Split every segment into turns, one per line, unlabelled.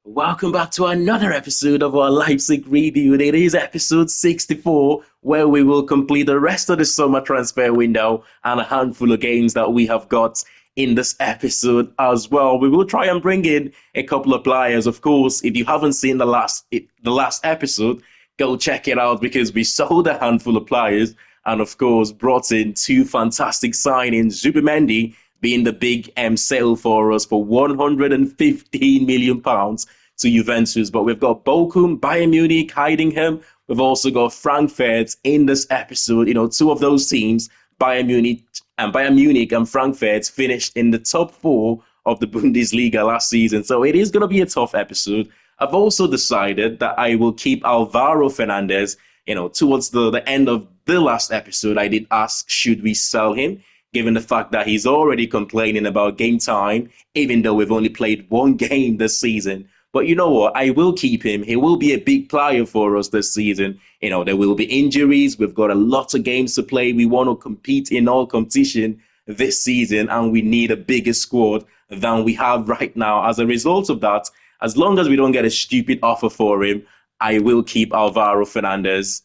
Welcome back to another episode of our Leipzig review. It is episode 64, where we will complete the rest of the summer transfer window and a handful of games that we have got in this episode as well. We will try and bring in a couple of players. Of course, if you haven't seen the last episode, go check it out because we sold a handful of players and, of course, brought in two fantastic signings. Zubimendi being the big sale for us for £115 million to Juventus. But we've got Bochum, Bayern Munich hiding him. We've also got Frankfurt in this episode. Two of those teams, Bayern Munich and Frankfurt, finished in the top four of the Bundesliga last season. So it is going to be a tough episode. I've also decided that I will keep Alvaro Fernandez. Towards the end of the last episode, I did ask, should we sell him? Given the fact that he's already complaining about game time, even though we've only played one game this season. But you know what? I will keep him. He will be a big player for us this season. There will be injuries. We've got a lot of games to play. We want to compete in all competition this season, and we need a bigger squad than we have right now. As a result of that, as long as we don't get a stupid offer for him, I will keep Alvaro Fernandez.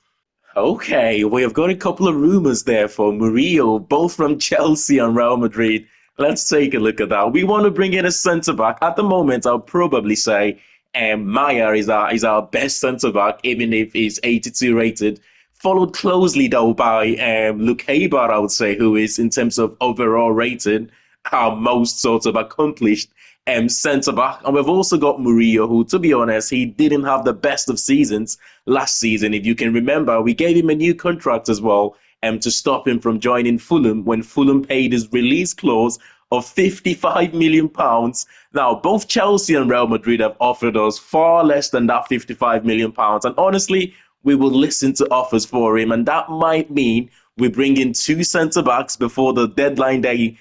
Okay, we have got a couple of rumors there for Murillo, both from Chelsea and Real Madrid. Let's take a look at that. We want to bring in a centre back. At the moment, I'll probably say Maya is our best centre back, even if he's 82 rated. Followed closely though by Luke Haber, I would say, who is in terms of overall rated our most sort of accomplished centre back. And we've also got Murillo, who, to be honest, he didn't have the best of seasons last season. If you can remember, we gave him a new contract as well to stop him from joining Fulham when Fulham paid his release clause of £55 million. Now, both Chelsea and Real Madrid have offered us far less than that £55 million. And honestly, we will listen to offers for him. And that might mean we bring in two centre-backs before the deadline day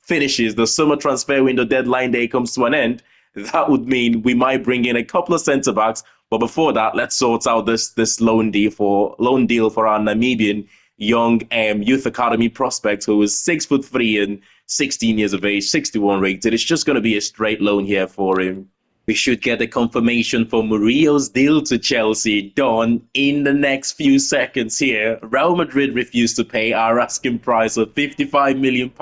finishes, the summer transfer window deadline day comes to an end. That would mean we might bring in a couple of centre-backs. But before that, let's sort out this loan deal for our Namibian young youth academy prospect who is 6'3" and 16 years of age, 61 rated. It's just going to be a straight loan here for him. We should get a confirmation for Murillo's deal to Chelsea done in the next few seconds here. Real Madrid refused to pay our asking price of £55 million,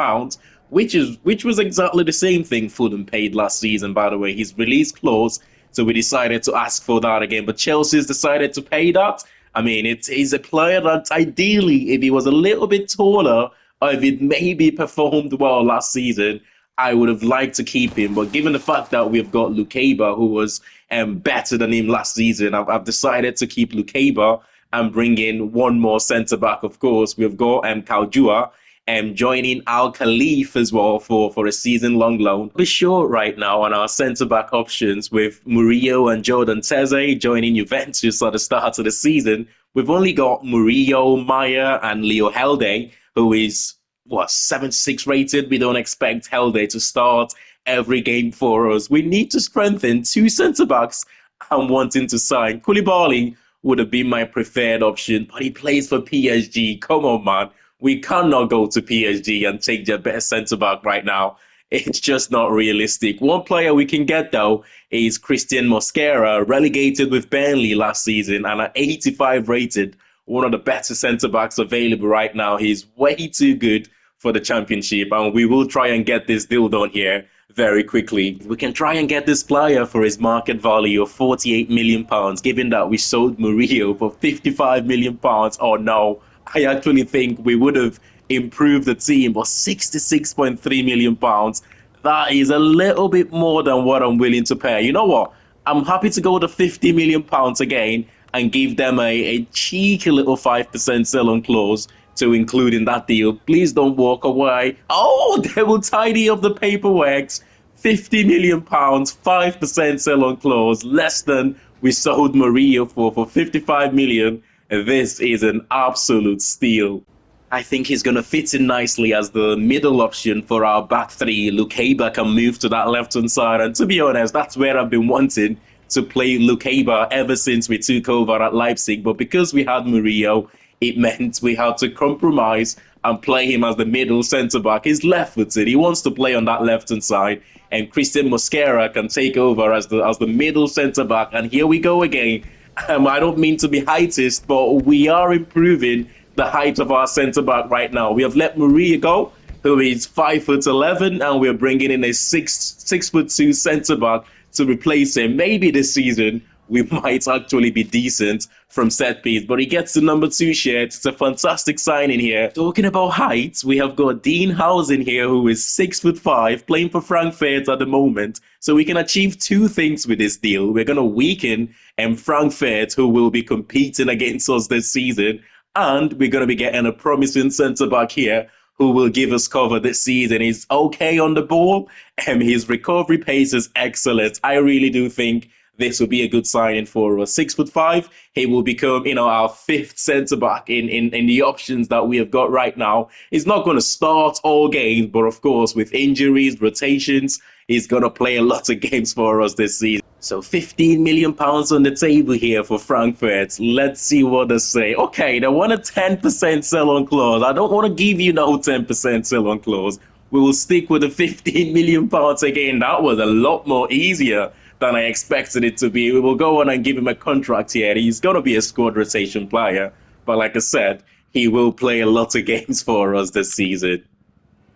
which was exactly the same thing Fulham paid last season, by the way, his release clause. So we decided to ask for that again. But Chelsea's decided to pay that. I mean, he's a player that ideally, if he was a little bit taller, or if it maybe performed well last season, I would have liked to keep him. But given the fact that we've got Luke Haber, who was better than him last season, I've decided to keep Luke Haber and bring in one more centre-back, of course. We've got Kaujua joining Al Khalif as well for a season-long loan. We're short right now on our centre-back options with Murillo and Jordan Teze joining Juventus at the start of the season. We've only got Murillo, Maya, and Leo Helde, who is 76 rated. We don't expect Helde to start every game for us. We need to strengthen two centre-backs. I'm wanting to sign. Koulibaly would have been my preferred option, but he plays for PSG. Come on, man. We cannot go to PSG and take their best centre-back right now. It's just not realistic. One player we can get, though, is Christian Mosquera, relegated with Burnley last season and at 85 rated. One of the better centre-backs available right now. He's way too good for the Championship, and we will try and get this deal done here very quickly. We can try and get this player for his market value of £48 million, given that we sold Murillo for £55 million. Oh no, I actually think we would have improved the team for £66.3 million. That is a little bit more than what I'm willing to pay. You know what? I'm happy to go to £50 million again and give them a cheeky little 5% sell-on clause to include in that deal. Please don't walk away. Oh, they will tidy up the paperwork. £50 million, 5% sell-on clause, less than we sold Murillo for £55 million. This is an absolute steal. I think he's going to fit in nicely as the middle option for our back three. Luke Haber can move to that left-hand side. And to be honest, that's where I've been wanting to play Luke Haber ever since we took over at Leipzig. But because we had Murillo, it meant we had to compromise and play him as the middle centre back. He's left-footed. He wants to play on that left-hand side, and Christian Mosquera can take over as the middle centre back. And here we go again. I don't mean to be heightist, but we are improving the height of our centre back right now. We have let Maria go, who is 5'11", and we're bringing in a 6'2" centre back to replace him. Maybe this season we might actually be decent from set piece, but he gets the number 2 shirt. It's a fantastic signing here. Talking about height, we have got Dean Housen here, who is 6'5", playing for Frankfurt at the moment. So we can achieve 2 things with this deal. We're going to weaken Frankfurt, who will be competing against us this season, and we're going to be getting a promising centre back here who will give us cover this season. He's okay on the ball, and his recovery pace is excellent. I really do think this will be a good signing for us. 6'5", he will become, our 5th centre back in the options that we have got right now. He's not going to start all games, but of course, with injuries, rotations, he's going to play a lot of games for us this season. So £15 million on the table here for Frankfurt. Let's see what they say. Okay, they want a 10% sell-on clause. I don't want to give you no 10% sell-on clause. We will stick with the £15 million again. That was a lot more easier than I expected it to be. We will go on and give him a contract here. He's going to be a squad rotation player. But like I said, he will play a lot of games for us this season.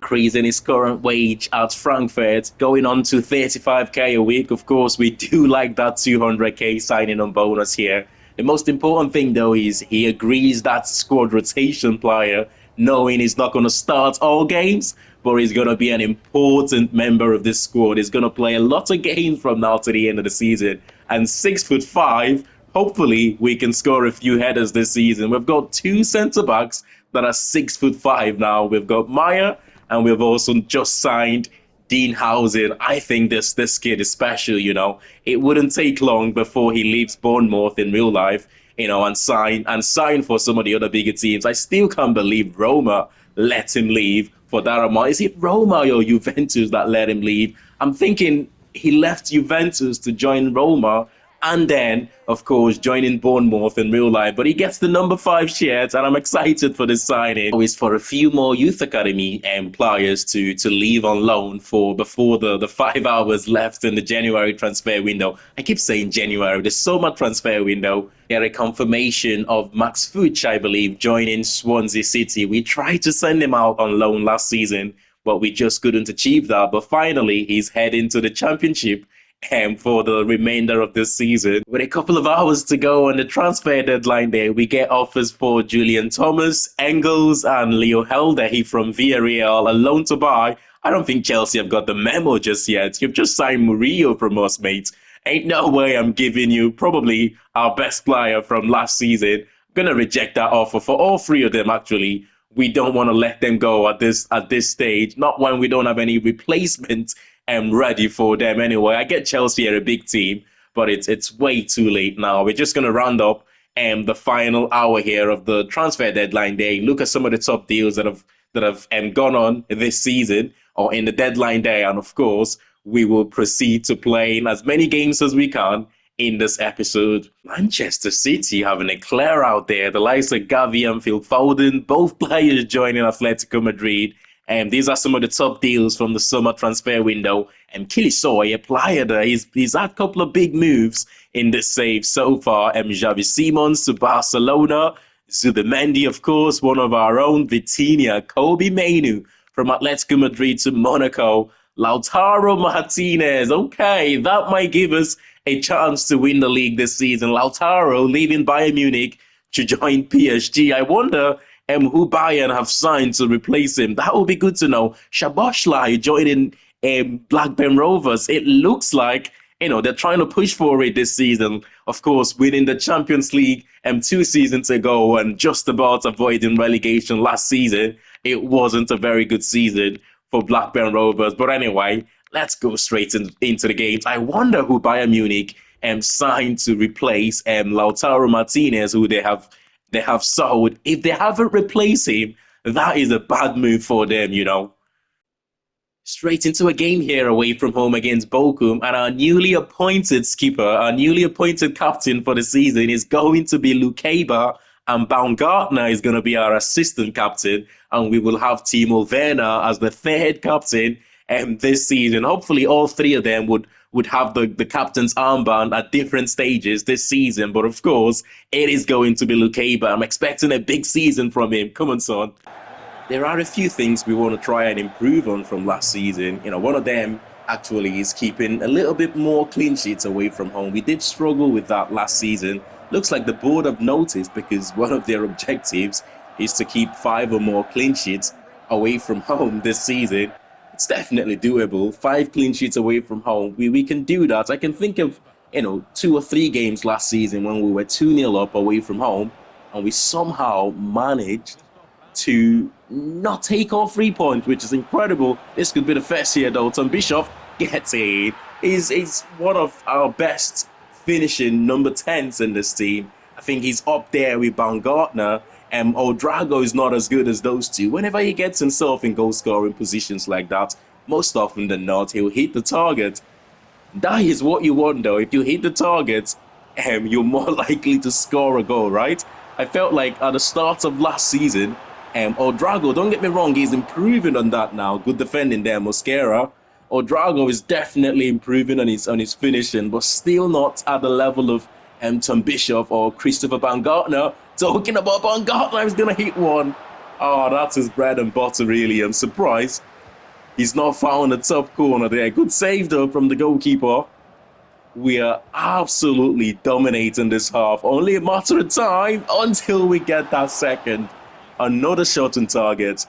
Increasing his current wage at Frankfurt, going on to 35k a week. Of course, we do like that 200k signing on bonus here. The most important thing, though, is he agrees that squad rotation player, knowing he's not going to start all games, but he's going to be an important member of this squad. He's going to play a lot of games from now to the end of the season. And 6'5", hopefully we can score a few headers this season. We've got 2 centre-backs that are 6'5" now. We've got Meyer, and we've also just signed Dean Housen. I think this kid is special, It wouldn't take long before he leaves Bournemouth in real life, and sign for some of the other bigger teams. I still can't believe Roma let him leave for that amount. Is it Roma or Juventus that let him leave? I'm thinking he left Juventus to join Roma, and then, of course, joining Bournemouth in real life. But he gets the number 5 shirt, and I'm excited for this signing. Always for a few more youth academy players to leave on loan before the 5 hours left in the January transfer window. I keep saying January. There's so much transfer window. Get a confirmation of Max Fuchs, I believe, joining Swansea City. We tried to send him out on loan last season, but we just couldn't achieve that. But finally, he's heading to the Championship for the remainder of this season. With a couple of hours to go on the transfer deadline day, we get offers for Julian Thomas, Engels, and Leo Helder from Villarreal, a loan to buy. I don't think Chelsea have got the memo just yet. You've just signed Murillo from us, mate. Ain't no way I'm giving you probably our best player from last season. I'm going to reject that offer for all 3 of them, actually. We don't want to let them go at this stage, not when we don't have any replacement ready for them anyway. I get Chelsea are a big team, but it's way too late now. We're just going to round up the final hour here of the transfer deadline day. Look at some of the top deals that have gone on this season or in the deadline day, and of course, we will proceed to playing as many games as we can in this episode. Manchester City having a clear out there. The likes of Gavi and Phil Foden, both players joining Atletico Madrid. These are some of the top deals from the summer transfer window. And Kilisoy, a player there, he's had a couple of big moves in this save so far. Xavi Simons to Barcelona. Zubimendi, of course, one of our own. Vitinha, Kobe Mainoo from Atletico Madrid to Monaco. Lautaro Martinez. Okay, that might give us a chance to win the league this season. Lautaro leaving Bayern Munich to join PSG. I wonder who Bayern have signed to replace him. That would be good to know. Szoboszlai joining Blackburn Rovers. It looks like they're trying to push for it this season. Of course, winning the Champions League 2 seasons ago and just about avoiding relegation last season. It wasn't a very good season for Blackburn Rovers. But anyway, let's go straight into the games. I wonder who Bayern Munich signed to replace Lautaro Martinez, who they have sold. If they haven't replaced him, that is a bad move for them, Straight into a game here away from home against Bochum, and our newly appointed skipper, our newly appointed captain for the season is going to be Lukeba. And Baumgartner is going to be our assistant captain, and we will have Timo Werner as the third captain this season. Hopefully, all three of them would have the captain's armband at different stages this season. But of course, it is going to be Lukeba. I'm expecting a big season from him. Come on, son. There are a few things we want to try and improve on from last season. One of them actually is keeping a little bit more clean sheets away from home. We did struggle with that last season. Looks like the board have noticed, because one of their objectives is to keep 5 or more clean sheets away from home this season. It's definitely doable. 5 clean sheets away from home. We can do that. I can think of 2 or 3 games last season when we were 2-0 up away from home, and we somehow managed to not take all 3 points, which is incredible. This could be the first year though. Tom Bischoff gets it. He's one of our best finishing number 10s in this team. I think he's up there with Baumgartner. Odrago is not as good as those two. Whenever he gets himself in goal scoring positions like that, most often than not, he'll hit the target. That is what you want though. If you hit the target, you're more likely to score a goal, right? I felt like at the start of last season, Odrago, don't get me wrong, he's improving on that now. Good defending there, Mosquera. Odrago is definitely improving on his finishing, but still not at the level of Tom Bischoff or Christopher Baumgartner. Talking about Baumgartner, he's going to hit one. Oh, that's his bread and butter, really. I'm surprised he's not found the top corner there. Good save, though, from the goalkeeper. We are absolutely dominating this half. Only a matter of time until we get that second. Another shot on target.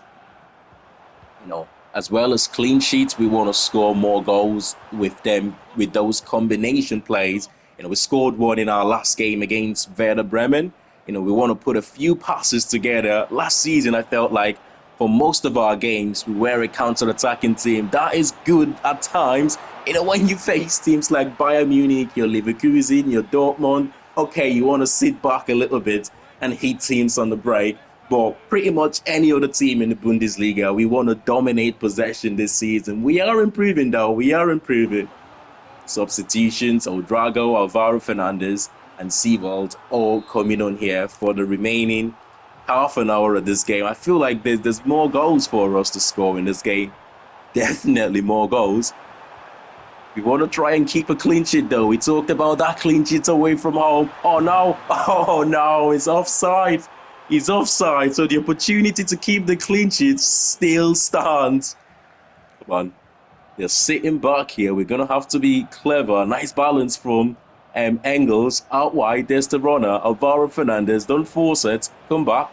As well as clean sheets, we want to score more goals with those combination plays. We scored one in our last game against Werder Bremen. We want to put a few passes together. Last season, I felt like for most of our games, we were a counter-attacking team. That is good at times. When you face teams like Bayern Munich, your Leverkusen, your Dortmund, okay, you want to sit back a little bit and hit teams on the break. But pretty much any other team in the Bundesliga, we want to dominate possession this season. We are improving, though. We are improving. Substitutions, Odrago, Alvaro Fernandez, and Seewald all coming on here for the remaining half an hour of this game. I feel like there's more goals for us to score in this game. Definitely more goals. We want to try and keep a clean sheet, though. We talked about that clean sheet away from home. Oh, no, it's offside. He's offside, so the opportunity to keep the clean sheet still stands. Come on. They're sitting back here. We're going to have to be clever. Nice balance from Engels. Out wide, there's the runner. Alvaro Fernandez, don't force it. Come back.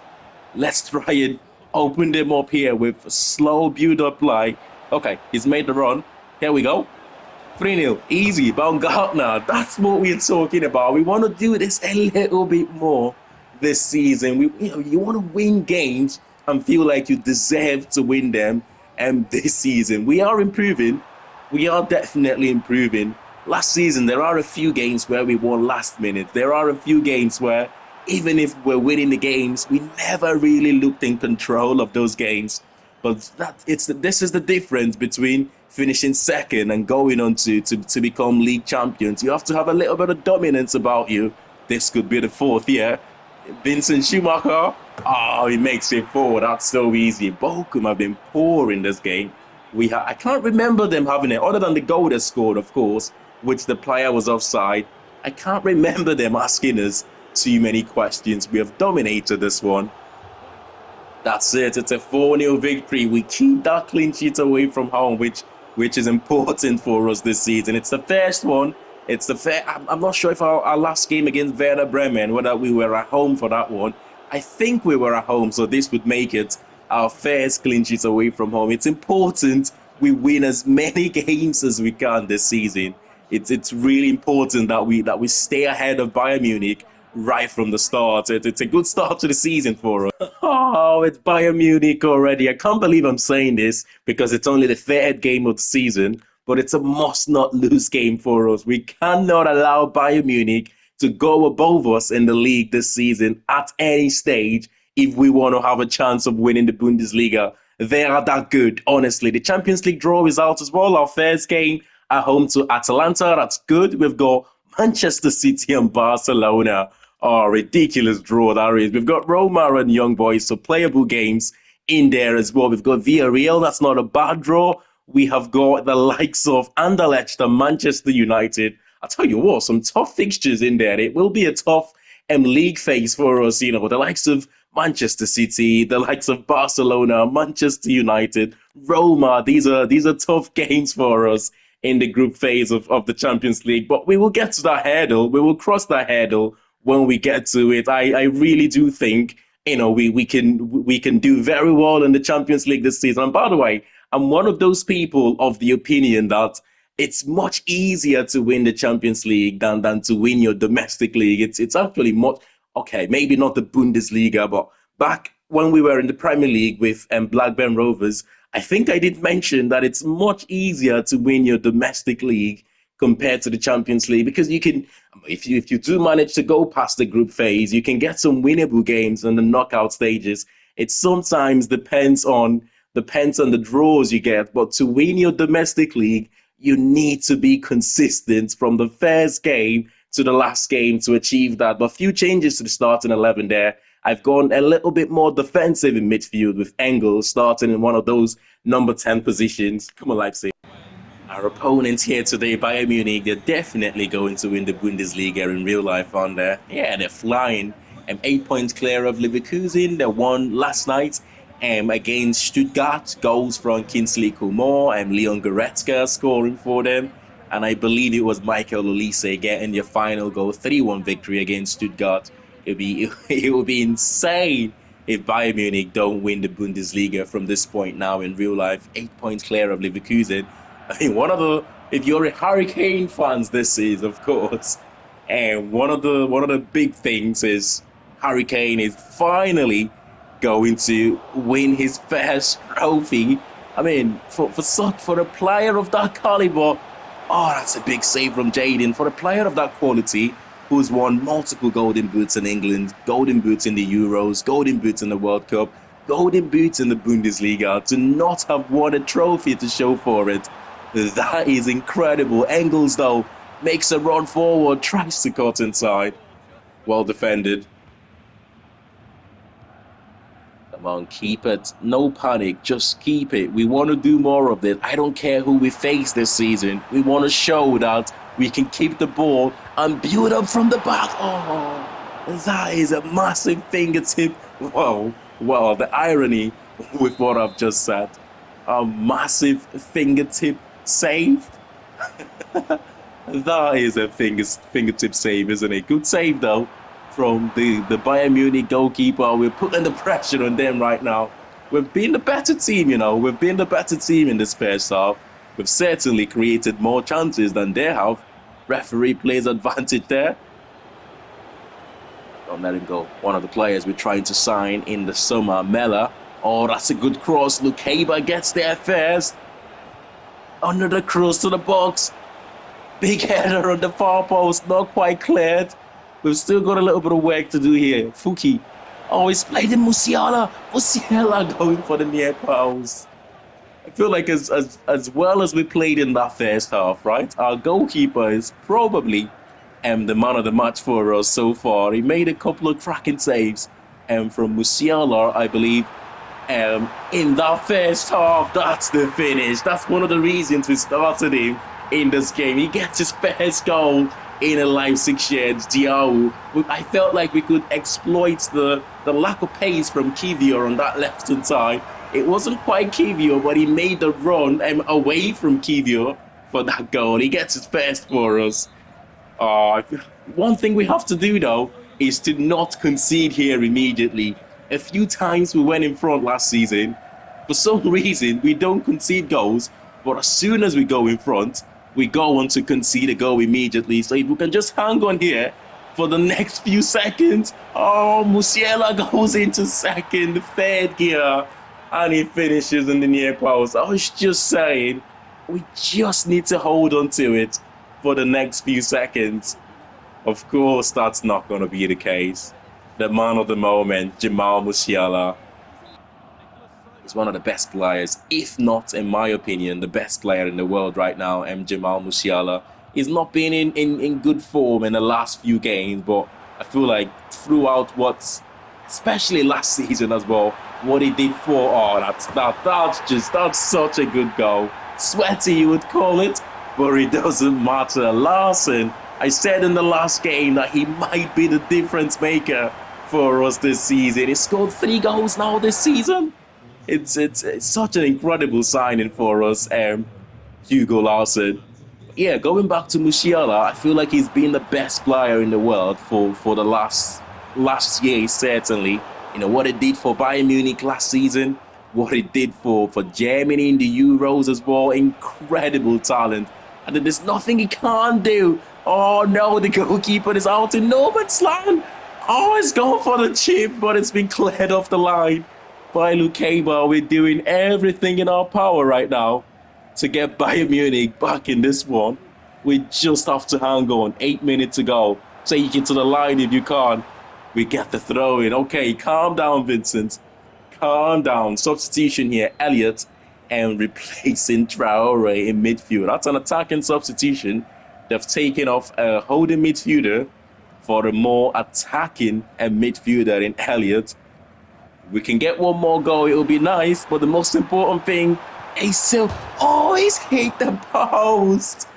Let's try and open them up here with a slow build-up play. Okay, he's made the run. Here we go. 3-0. Easy. Baumgartner. That's what we're talking about. We want to do this a little bit more this season. You want to win games and feel like you deserve to win them. And this season, we are improving. We are definitely improving. Last season, there are a few games where we won last minute. There are a few games where, even if we're winning the games, we never really looked in control of those games. But this is the difference between finishing second and going on to become league champions. You have to have a little bit of dominance about you. This could be the 4th year. Vincent Schumacher, he makes it 4. That's so easy. Bochum have been poor in this game. I can't remember them having it, other than the goal they scored, of course, which the player was offside. I can't remember them asking us too many questions. We have dominated this one. That's it. It's a 4-0 victory. We keep that clean sheet away from home, which is important for us this season. It's the first one. I'm not sure if our last game against Werder Bremen, whether we were at home for that one. I think we were at home, so this would make it our first clean sheet away from home. It's important we win as many games as we can this season. It's really important that we stay ahead of Bayern Munich right from the start. It's a good start to the season for us. Oh, it's Bayern Munich already. I can't believe I'm saying this because it's only the 3rd game of the season, but it's a must-not-lose game for us. We cannot allow Bayern Munich to go above us in the league this season at any stage if we want to have a chance of winning the Bundesliga. They are that good, honestly. The Champions League draw is out as well. Our first game at home to Atalanta. That's good. We've got Manchester City and Barcelona Oh, ridiculous draw that is. We've got Roma and Young Boys, so playable games in there as well. We've got Villarreal, that's not a bad draw. We have got the likes of Anderlecht and Manchester United. I tell you what, some tough fixtures in there. It will be a tough league phase for us, you know, the likes of Manchester City, the likes of Barcelona, Manchester United, Roma. These are tough games for us in the group phase of the Champions League. But we will get to that hurdle. We will cross that hurdle when we get to it. I really do think, you know, we can do very well in the Champions League this season. And by the way, I'm one of those people of the opinion that it's much easier to win the Champions League than to win your domestic league. It's actually much okay, maybe not the Bundesliga, but back when we were in the Premier League with Blackburn Rovers, I think I did mention that it's much easier to win your domestic league compared to the Champions League because you can, if you do manage to go past the group phase, you can get some winnable games in the knockout stages. It sometimes depends on the draws you get, but to win your domestic league, you need to be consistent from the first game to the last game to achieve that. But few changes to the starting 11 there. I've gone a little bit more defensive in midfield with Engel starting in one of those number 10 positions. Come on, Leipzig. Our opponents here today, Bayern Munich, they're definitely going to win the Bundesliga in real life, aren't they? Yeah, they're flying. 8 points clear of Leverkusen. They won last night against Stuttgart. Goals from Kingsley Coman and Leon Goretzka scoring for them. And I believe it was Michael Olise getting the final goal, 3-1 victory against Stuttgart. It would be insane if Bayern Munich don't win the Bundesliga from this point now in real life. 8 points clear of Leverkusen. I mean, if you're a Hurricane fans this is, of course, and one of the big things is Hurricane is finally going to win his first trophy. I mean, for a player of that caliber, oh, that's a big save from Jaden. For a player of that quality, who's won multiple golden boots in England, golden boots in the Euros, golden boots in the World Cup, golden boots in the Bundesliga, to not have won a trophy to show for it. That is incredible. Engels, though, makes a run forward, tries to cut inside. Well defended. Come on, keep it. No panic. Just keep it. We want to do more of it. I don't care who we face this season. We want to show that we can keep the ball and build up from the back. Oh, that is a massive fingertip. Wow. Wow, the irony with what I've just said. A massive fingertip save. That is a fingertip save, isn't it? Good save, though, from the Bayern Munich goalkeeper. We're putting the pressure on them right now. We've been the better team, you know. We've been the better team in this first half. We've certainly created more chances than they have. Referee plays advantage there. Don't let him go. One of the players we're trying to sign in the summer, Mella. Oh, that's a good cross. Lukeba gets there first. Under the cross to the box. Big header on the far post. Not quite cleared. We've still got a little bit of work to do here. Fuki. Oh, he's played in Musiala. Musiala going for the near post. I feel like as well as we played in that first half, right? Our goalkeeper is probably the man of the match for us so far. He made a couple of cracking saves from Musiala, I believe. In that first half, that's the finish. That's one of the reasons we started him in this game. He gets his first goal in a Leipzig shirt, Diao. I felt like we could exploit the lack of pace from Kivior on that left-hand side. It wasn't quite Kivior, but he made the run away from Kivior for that goal. He gets his first for us. One thing we have to do, though, is to not concede here immediately. A few times we went in front last season. For some reason, we don't concede goals, but as soon as we go in front, we go on to concede a goal immediately. So if we can just hang on here for the next few seconds. Oh, Musiala goes into second, third gear, and he finishes in the near post. I was just saying, we just need to hold on to it for the next few seconds. Of course, that's not going to be the case. The man of the moment, Jamal Musiala, is one of the best players, if not, in my opinion, the best player in the world right now. Jamal Musiala. He's not been in good form in the last few games, but I feel like throughout especially last season as well, what he did for, that's such a good goal. Sweaty, you would call it, but it doesn't matter. Larson, I said in the last game that he might be the difference maker for us this season. He scored 3 goals now this season. It's such an incredible signing for us, Hugo Larson. Yeah, going back to Musiala, I feel like he's been the best player in the world for the last year, certainly. You know, what he did for Bayern Munich last season, what he did for Germany in the Euros as well. Incredible talent. And there's nothing he can't do. Oh no, the goalkeeper is out in no man's land. Oh, it's gone for the chip, but it's been cleared off the line by Lukeba. We're doing everything in our power right now to get Bayern Munich back in this one. We just have to hang on. 8 minutes to go. Take it to the line if you can. We get the throw in. Okay, calm down, Vincent. Calm down. Substitution here. Elliott and replacing Traore in midfield. That's an attacking substitution. They've taken off a holding midfielder for a more attacking midfielder in Elliott. We can get one more goal. It'll be nice. But the most important thing is still... Oh, he's hit the post.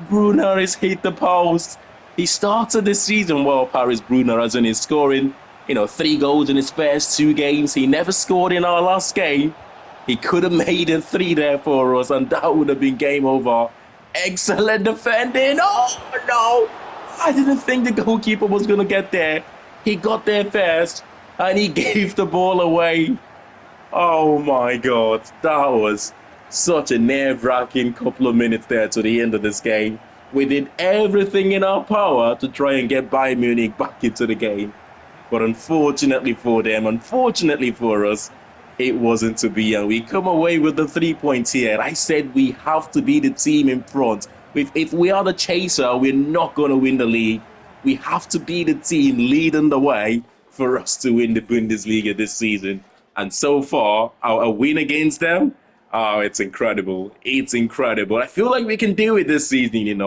Brunner has hit the post. He started this season well, Paris Brunner, as in his scoring, 3 goals in his first 2 games. He never scored in our last game. He could have made it 3 there for us, and that would have been game over. Excellent defending. Oh, no. I didn't think the goalkeeper was going to get there. He got there first, and he gave the ball away. Oh, my God. That was such a nerve-wracking couple of minutes there to the end of this game. We did everything in our power to try and get Bayern Munich back into the game. But unfortunately for them, unfortunately for us, it wasn't to be. And we come away with the 3 points here. And I said we have to be the team in front. If we are the chaser, we're not going to win the league. We have to be the team leading the way for us to win the Bundesliga this season. And so far, our win against them, oh, it's incredible. It's incredible. I feel like we can do it this season,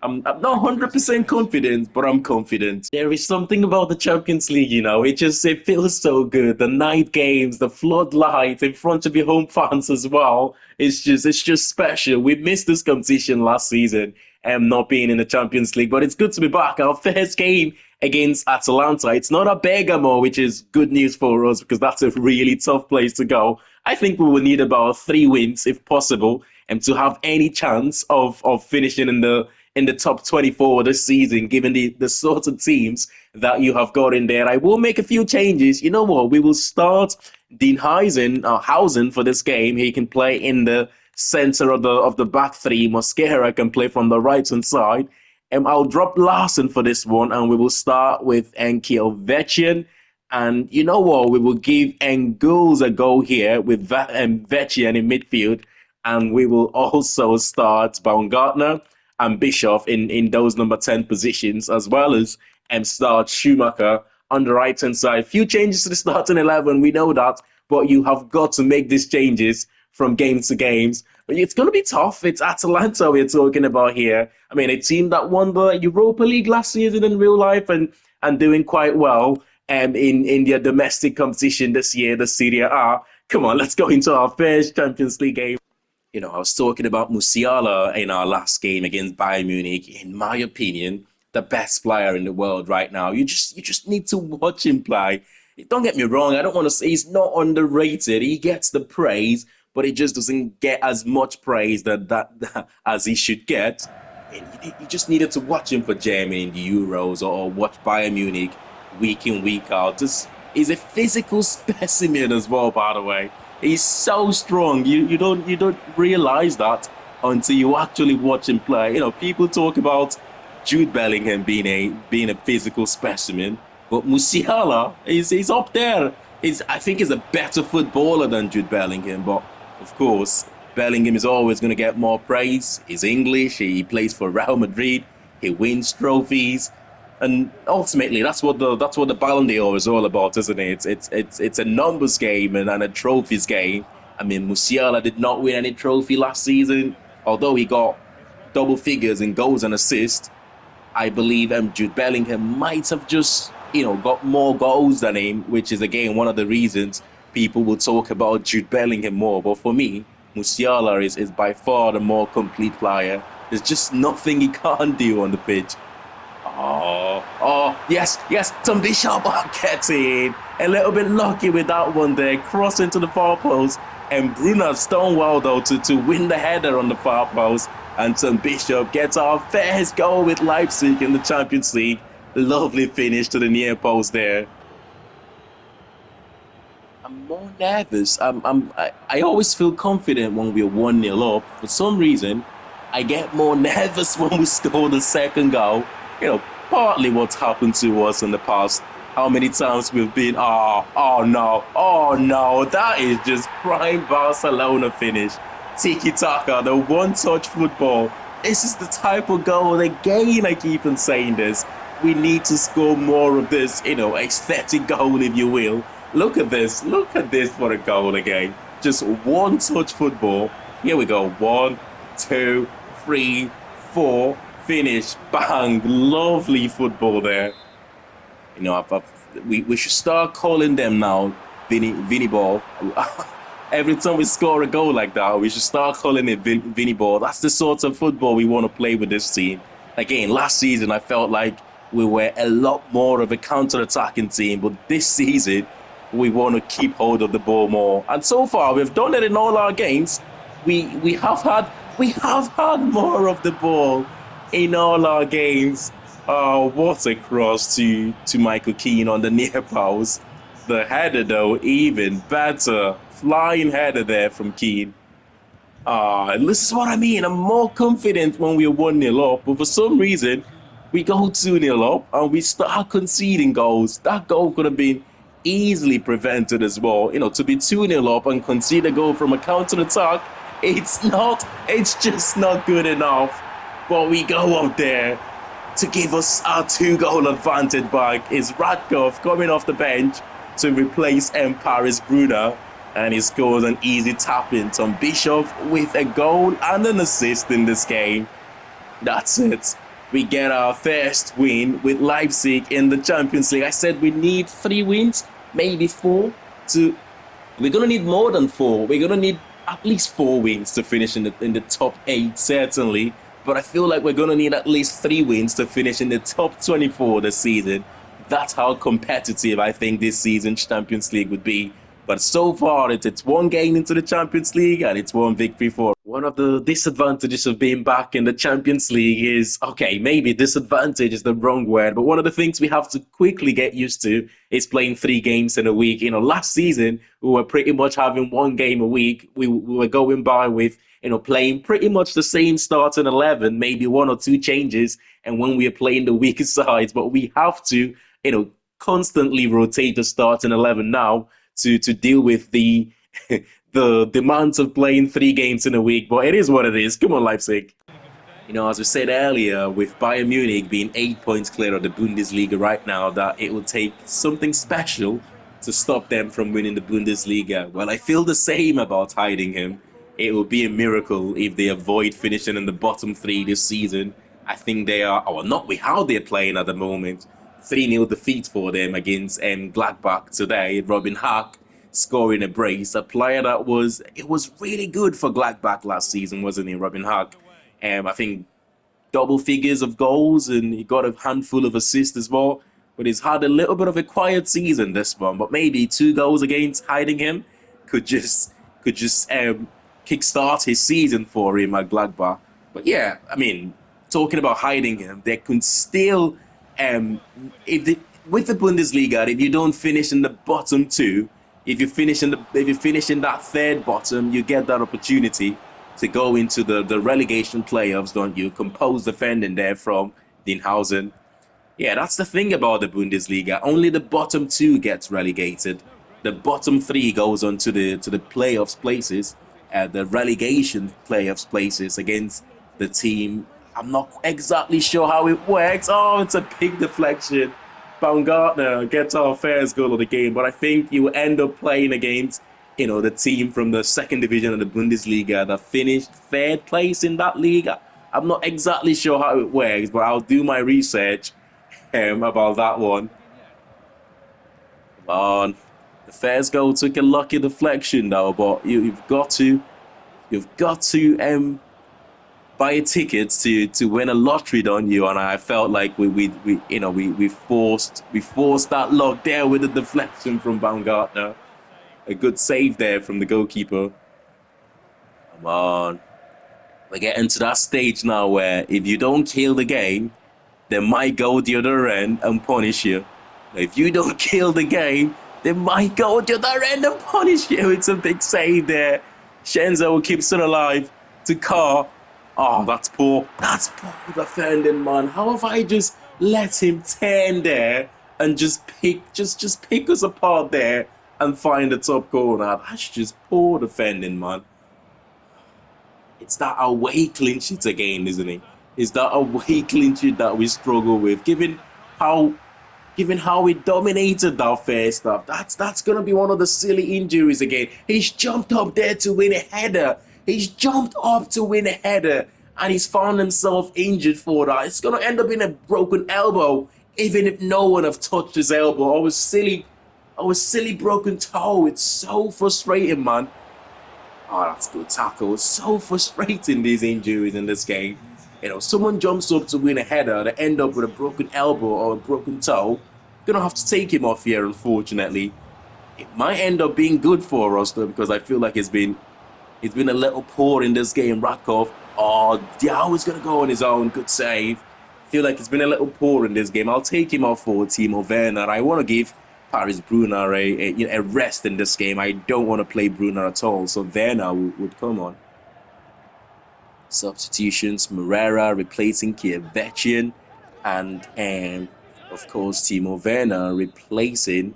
I'm not 100% confident, but I'm confident. There is something about the Champions League, it feels so good. The night games, the floodlights in front of your home fans as well. It's just special. We missed this competition last season, not being in the Champions League, but it's good to be back. Our first game against Atalanta. It's not at Bergamo, which is good news for us because that's a really tough place to go. I think we will need about 3 wins if possible, and to have any chance of finishing in the top 24 this season, given the sort of teams that you have got in there. I will make a few changes. You know what? We will start Dean Hausen for this game. He can play in the center of the back 3. Mosquera can play from the right-hand side. I'll drop Larson for this one, and we will start with Enkiel Vetchian. And you know what? We will give Engels a go here with Vetchian in midfield. And we will also start Baumgartner and Bischoff in those number 10 positions, as well as start Schumacher on the right-hand side. Few changes to the starting 11, we know that, but you have got to make these changes from game to games. But it's going to be tough. It's Atalanta we're talking about here. I mean, a team that won the Europa League last season in real life and doing quite well in their domestic competition this year, the Serie A. Come on, let's go into our first Champions League game. I was talking about Musiala in our last game against Bayern Munich. In my opinion, the best player in the world right now. You just need to watch him play. Don't get me wrong. I don't want to say he's not underrated. He gets the praise, but he just doesn't get as much praise that as he should get. And you just needed to watch him for Germany in the Euros or watch Bayern Munich week in, week out. He's a physical specimen as well, by the way. He's so strong. You don't realize that until you actually watch him play. People talk about Jude Bellingham being a physical specimen, but Musiala is up there. I think he's a better footballer than Jude Bellingham, but of course Bellingham is always going to get more praise. He's English. He plays for Real Madrid. He wins trophies. And ultimately, that's what the Ballon d'Or is all about, isn't it? It's a numbers game and a trophies game. I mean, Musiala did not win any trophy last season, although he got double figures in goals and assists. I believe Jude Bellingham might have just, got more goals than him, which is again one of the reasons people will talk about Jude Bellingham more. But for me, Musiala is by far the more complete player. There's just nothing he can't do on the pitch. Yes, Tom Bishop gets in. A little bit lucky with that one there, cross into the far post. And Bruno Stonewall, though, to win the header on the far post. And Tom Bishop gets our first goal with Leipzig in the Champions League. Lovely finish to the near post there. I'm more nervous. I always feel confident when we're 1-0 up. For some reason, I get more nervous when we score the second goal. Partly what's happened to us in the past. How many times we've been, oh no, that is just prime Barcelona finish. Tiki-taka, the one-touch football. This is the type of goal, again, I keep on saying this. We need to score more of this, aesthetic goal, if you will. Look at this for a goal again. Just one-touch football. Here we go, 1, 2, 3, 4, finish, bang, lovely football there. We should start calling them now Vinny Ball. Every time we score a goal like that, we should start calling it Vinny Ball. That's the sort of football we want to play with this team. Again, last season I felt like we were a lot more of a counter-attacking team, but this season we want to keep hold of the ball more. And so far, we've done it in all our games. We have had more of the ball in all our games. Oh, what a cross to Michael Keane on the near post. The header, though, even better. Flying header there from Keane. This is what I mean. I'm more confident when we're 1-0 up, but for some reason, we go 2-0 up and we start conceding goals. That goal could have been easily prevented as well. To be 2-0 up and concede a goal from a counter-attack, it's just not good enough. But we go up there to give us our 2-goal advantage back. Is Radkov coming off the bench to replace Paris Bruna, and he scores an easy tap-in. Tom Bishop with a goal and an assist in this game. That's it. We get our first win with Leipzig in the Champions League. I said we need 3 wins, maybe 4. We're going to need more than 4. We're going to need at least 4 wins to finish in the top 8, certainly. But I feel like we're going to need at least 3 wins to finish in the top 24 this season. That's how competitive I think this season's Champions League would be. But so far, it's 1 game into the Champions League and it's 1 victory for. One of the disadvantages of being back in the Champions League is, okay, maybe disadvantage is the wrong word, but one of the things we have to quickly get used to is playing 3 games in a week. Last season, we were pretty much having 1 game a week. We were going by with, playing pretty much the same starting 11, maybe 1 or 2 changes, and when we are playing the weaker sides, but we have to, constantly rotate the starting 11 now to deal with the demands of playing 3 games in a week. But it is what it is. Come on, Leipzig. As we said earlier, with Bayern Munich being 8 points clear of the Bundesliga right now, that it will take something special to stop them from winning the Bundesliga. Well, I feel the same about Heidingham. It will be a miracle if they avoid finishing in the bottom 3 this season. I think they are, not with how they're playing at the moment. 3-0 defeat for them against Gladbach today. Robin Hack scoring a brace. A player that was really good for Gladbach last season, wasn't he, Robin Hack? I think double figures of goals, and he got a handful of assists as well. But he's had a little bit of a quiet season this one. But maybe 2 goals against Heidingham could just kickstart his season for him at Gladbach. But yeah, talking about Heidingham, they can still. With the Bundesliga, if you don't finish in the bottom 2, if you finish in that 3rd bottom, you get that opportunity to go into the relegation playoffs, don't you? Composed defending there from Dinhausen. Yeah, that's the thing about the Bundesliga. Only the bottom 2 gets relegated. The bottom 3 goes on to the playoffs places, the relegation playoffs places against the team. I'm not exactly sure how it works. Oh, it's a big deflection. Baumgartner gets our first goal of the game, but I think you end up playing against, the team from the 2nd division of the Bundesliga that finished 3rd place in that league. I'm not exactly sure how it works, but I'll do my research about that one. Come on. The first goal took a lucky deflection though, but you've got to buy tickets to win a lottery, don't you? And I felt like we forced that luck there with the deflection from Baumgartner. A good save there from the goalkeeper. Come on. We're getting to that stage now where if you don't kill the game, they might go the other end and punish you. If you don't kill the game, they might go the other end and punish you. It's a big save there. Shenzo keeps it alive to Carr. Oh, that's poor. That's poor defending, man. How have I just let him turn there and just pick us apart there and find the top corner? That's just poor defending, man. It's that away clean sheet again, isn't it? It's that away clean sheet that we struggle with. How given how we dominated that first half, that's gonna be one of the silly injuries again. He's jumped up there to win a header. He's jumped up to win a header, and he's found himself injured for that. It's gonna end up in a broken elbow, even if no one have touched his elbow. I was silly broken toe. It's so frustrating, man. Oh, that's a good tackle. It's so frustrating, these injuries in this game. Someone jumps up to win a header, they end up with a broken elbow or a broken toe. Gonna have to take him off here, unfortunately. It might end up being good for us though, because I feel like it's been a little poor in this game. Rakov. Oh, Diao is gonna go on his own. Good save. Feel like it's been a little poor in this game. I'll take him off for Timo Werner. I want to give Paris Brunner a rest in this game. I don't want to play Brunner at all, so Werner would come on. Substitutions: Morera replacing Kievechian, and of course Timo Werner replacing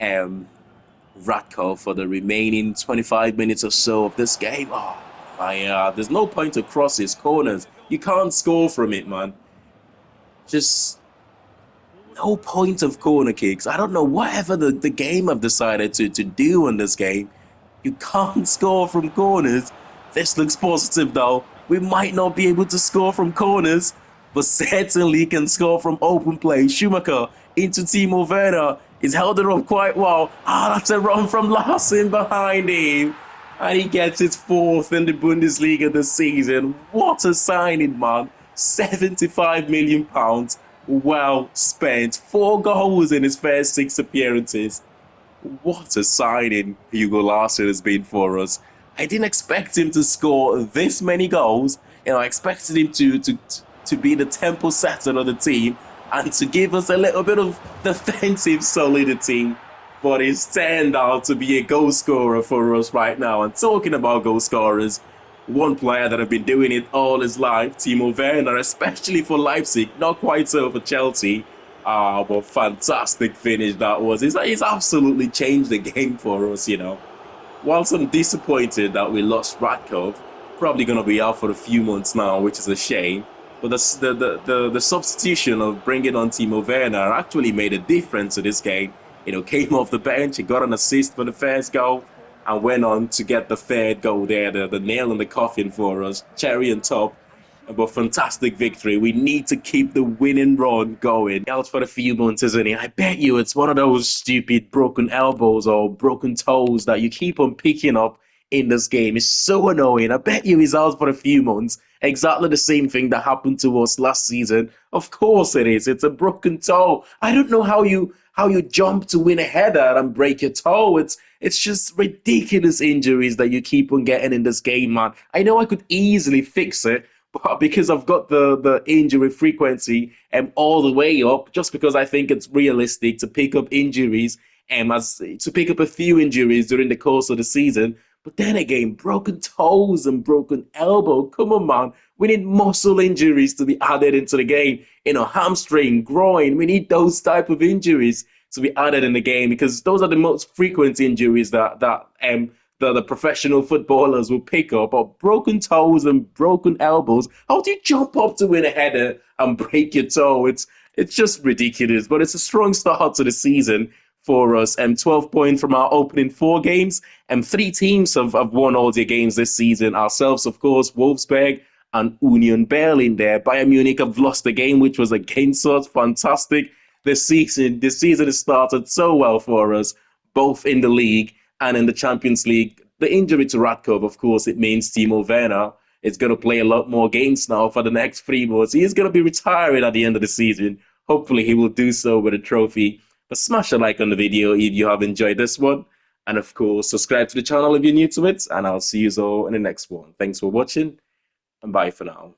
Radko for the remaining 25 minutes or so of this game. Oh my, there's no point to crosses, corners. You can't score from it, man. Just no point of corner kicks. I don't know whatever the game have decided to do in this game. You can't score from corners. This looks positive though. We might not be able to score from corners, but certainly can score from open play. Schumacher into Timo Werner. He's held it up quite well. That's a run from Larsen behind him. And he gets his fourth in the Bundesliga this season. What a signing, man. £75 million. Well spent. 4 goals in his first 6 appearances. What a signing Hugo Larsen has been for us. I didn't expect him to score this many goals. I expected him to be the tempo setter of the team and to give us a little bit of defensive solidity. But he's turned out to be a goal scorer for us right now. And talking about goal scorers, one player that have been doing it all his life, Timo Werner, especially for Leipzig, not quite so for Chelsea. But fantastic finish that was. He's absolutely changed the game for us, Whilst I'm disappointed that we lost Radkov, probably going to be out for a few months now, which is a shame. But the substitution of bringing on Timo Werner actually made a difference to this game. Came off the bench, he got an assist for the first goal, and went on to get the third goal there, the nail in the coffin for us, cherry on top. But fantastic victory. We need to keep the winning run going. Out for a few months, isn't he? I bet you it's one of those stupid broken elbows or broken toes that you keep on picking up in this game. It's so annoying. I bet you he's out for a few months. Exactly the same thing that happened to us last season. Of course it is. It's a broken toe. I don't know how you jump to win a header and break your toe. It's just ridiculous injuries that you keep on getting in this game, man. I know I could easily fix it, but because I've got the injury frequency all the way up, just because I think it's realistic to pick up injuries to pick up a few injuries during the course of the season. But then again, broken toes and broken elbow. Come on, man. We need muscle injuries to be added into the game. Hamstring, groin. We need those type of injuries to be added in the game, because those are the most frequent injuries that the professional footballers will pick up. Or broken toes and broken elbows. How do you jump up to win a header and break your toe? It's just ridiculous. But it's a strong start to the season for us. 12 points from our opening 4 games. 3 teams have won all their games this season. Ourselves, of course, Wolfsburg and Union Berlin there. Bayern Munich have lost the game, which was against us. Fantastic. This season has started so well for us, both in the league and in the Champions League. The injury to Radkov, of course, it means Timo Werner is going to play a lot more games now for the next 3 months. He is going to be retiring at the end of the season. Hopefully, he will do so with a trophy. But smash a like on the video if you have enjoyed this one. And of course, subscribe to the channel if you're new to it. And I'll see you all in the next one. Thanks for watching, and bye for now.